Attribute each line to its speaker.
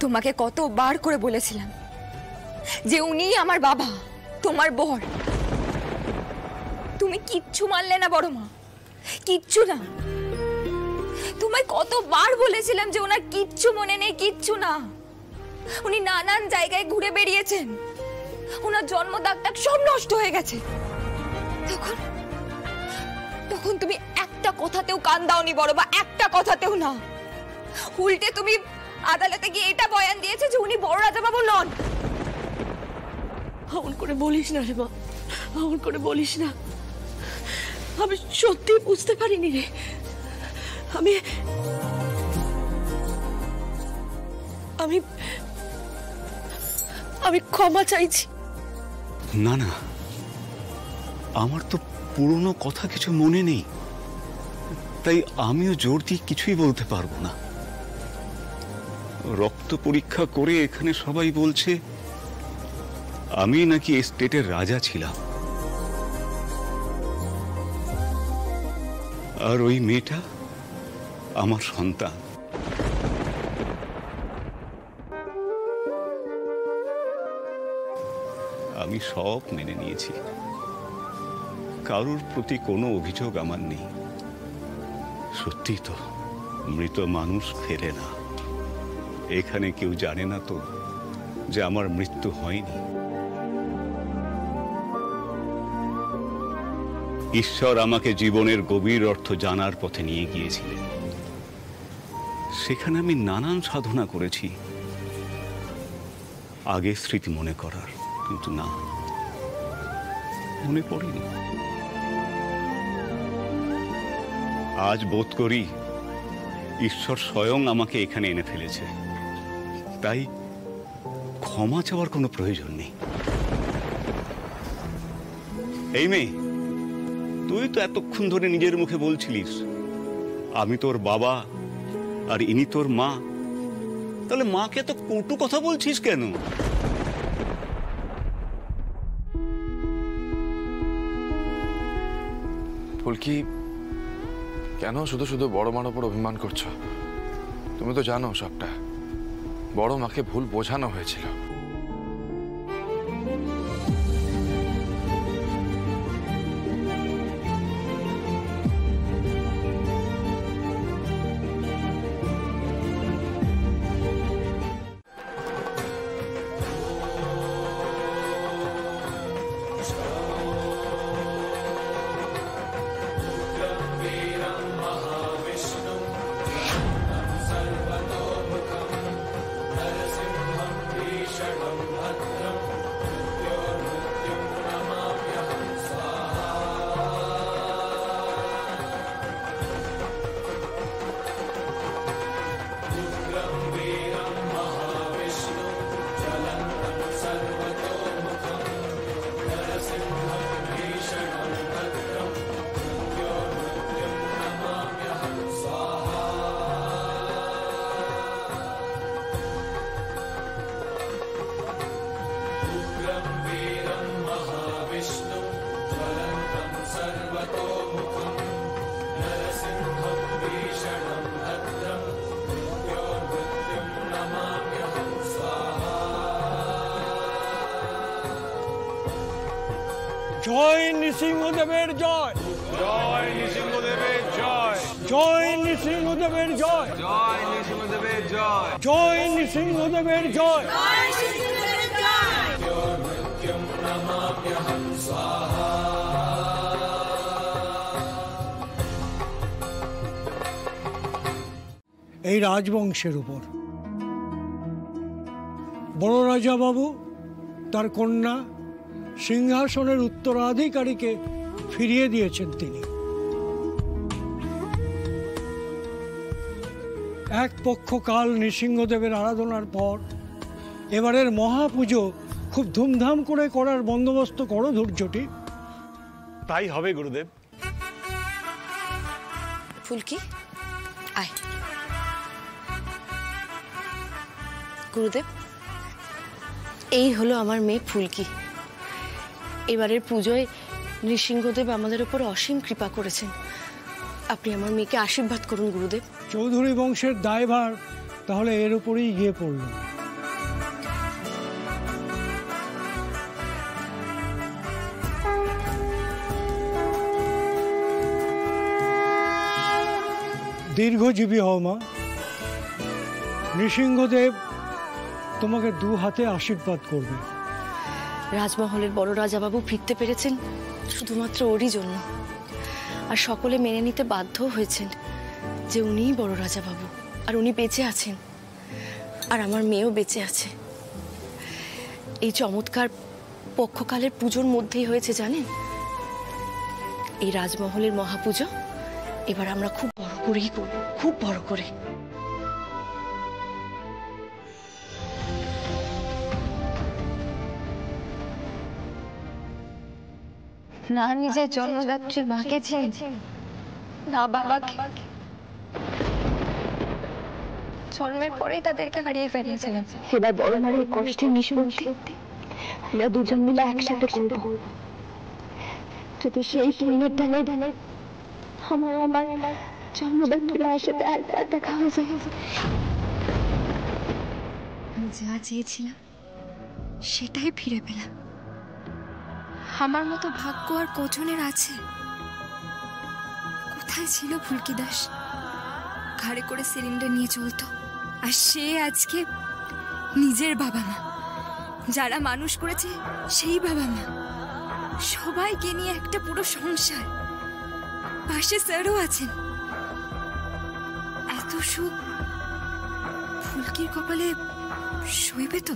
Speaker 1: তোমাকে কতবার করে বলেছিলাম যে উনি আমার বাবা, তোমার বর। তুমি কিচ্ছু মানলে না বড় মা, কিচ্ছু না। তোমায় কতবার বলেছিলাম যে ওনার কিচ্ছু মনে নেই, কিচ্ছু না। উনি নানান জায়গায় ঘুরে বেরিয়েছেন, ওনার জন্ম দাগটাগ সব নষ্ট হয়ে গেছে। তখন তুমি একটা কথাতেও কান দাওনি বড় মা, একটা কথাতেও না। উল্টে তুমি আদালতে গিয়ে এটা বয়ান দিয়েছে যে উনি বড় রাজাবাবু নন।
Speaker 2: এমন করে বলিস না রে মা, এমন করে বলিস না। আমি সত্যি বুঝতে পারিনি রে। আমি আমি আমি ক্ষমা চাইছি।
Speaker 3: না না, আমার তো পুরনো কথা কিছু মনে নেই, তাই আমিও জোর দিয়ে কিছুই বলতে পারবো না। রক্ত পরীক্ষা করে এখানে সবাই বলছে আমি নাকি এই স্টেটের রাজা ছিলাম, আর ওই মেয়েটা আমার সন্তান। আমি সব মেনে নিয়েছি, কারোর প্রতি কোনো অভিযোগ আমার নেই। সত্যি তো, মৃত মানুষ ফেরে না। এখানে কেউ জানে না তো যে আমার মৃত্যু হয়নি। ঈশ্বর আমাকে জীবনের গভীর অর্থ জানার পথে নিয়ে গিয়েছিলেন। সেখানে আমি নানান সাধনা করেছি আগের স্মৃতি মনে করার, কিন্তু না, মনে পড়েনি। আজ বোধ করি ঈশ্বর স্বয়ং আমাকে এখানে এনে ফেলেছে, তাই ক্ষমা চাওয়ার কোনো প্রয়োজন নেই। এই মেয়ে, তুই তো এতক্ষণ ধরে নিজের মুখে বলছিলিস আমি তোর বাবা আর ইনি তোর মা, তাহলে মাকে এত কটু কথা বলছিস কেন?
Speaker 4: ফুলকি, কেন শুধু শুধু বড় মার উপর অভিমান করছো? তুমি তো জানো সবটা। বড় মাকে ভুল বোঝানো হয়েছিল।
Speaker 5: জয় নৃসিংহদেবের জয়,
Speaker 6: জয় নৃসিংহদেবের জয়,
Speaker 5: জয় নৃসিংহদেবের জয়,
Speaker 6: জয় নৃসিংহদেবের জয়,
Speaker 5: জয় নৃসিংহদেবের জয়। এই রাজবংশের উপর বড় রাজা বাবু তার কন্যা সিংহাসনের উত্তরাধিকারীকে ফিরিয়ে দিয়েছেন। তিনি এক পক্ষকাল নৃসিংহদেবের আরাধনার পর এবারের মহাপুজো খুব ধুমধাম করে করার বন্দোবস্ত করো ধৈর্যটি।
Speaker 6: তাই হবে গুরুদেব।
Speaker 2: ফুলকি, আয়। গুরুদেব, এই হলো আমার মেয়ে ফুলকি। এবারের পুজোয় নৃসিংহদেব আমাদের উপর অসীম কৃপা করেছেন। আপনি আমার মেয়েকে আশীর্বাদ করুন গুরুদেব।
Speaker 5: চৌধুরী বংশের দায়ভার তাহলে এর উপরেই গিয়ে পড়ল। দীর্ঘজীবী হও মা। নৃসিংহদেব তোমাকে দু হাতে আশীর্বাদ করবে।
Speaker 2: রাজমহলের বড় রাজাবাবু ফিরতে পেরেছেন শুধুমাত্র ওরই জন্য, আর সকলে মেনে নিতে বাধ্য হয়েছেন যে উনিই বড় রাজাবাবু, আর উনি বেঁচে আছেন, আর আমার মেয়েও বেঁচে আছে। এই চমৎকার পক্ষকালের পুজোর মধ্যেই হয়েছে জানেন। এই রাজমহলের মহাপুজো এবার আমরা খুব বড় করেই করব, খুব বড় করে।
Speaker 1: না নিজের জন্মদাত্রী মাকে চেয়েছে, না বাবাকে। জন্মের পরেই তাদেরকে হারিয়ে ফেলেছিলাম।
Speaker 7: এবার বড় মায়ের কষ্টের নিষ্পত্তি আমরা দুজন মিলে একসাথে করব। যদি সেই পুণ্যের টানে টানে আমার জন্মদাত্রী মায়ের সাথে একবার দেখা হয়ে যায়।
Speaker 1: আমি যা চেয়েছিলাম সেটাই ফিরে পেলাম। আমার মতো ভাগ্য আর কজনের আছে? কোথায় ছিল ফুলকি দাস? ঘাড়ে করে সিলিন্ডার নিয়ে চলতো, আর সে আজকে নিজের বাবা মা, যারা মানুষ করেছে সেই বাবা মা, সবাইকে নিয়ে একটা পুরো সংসার। পাশে স্যারও আছেন। এত সুখ ফুলকির কপালে সইবে তো?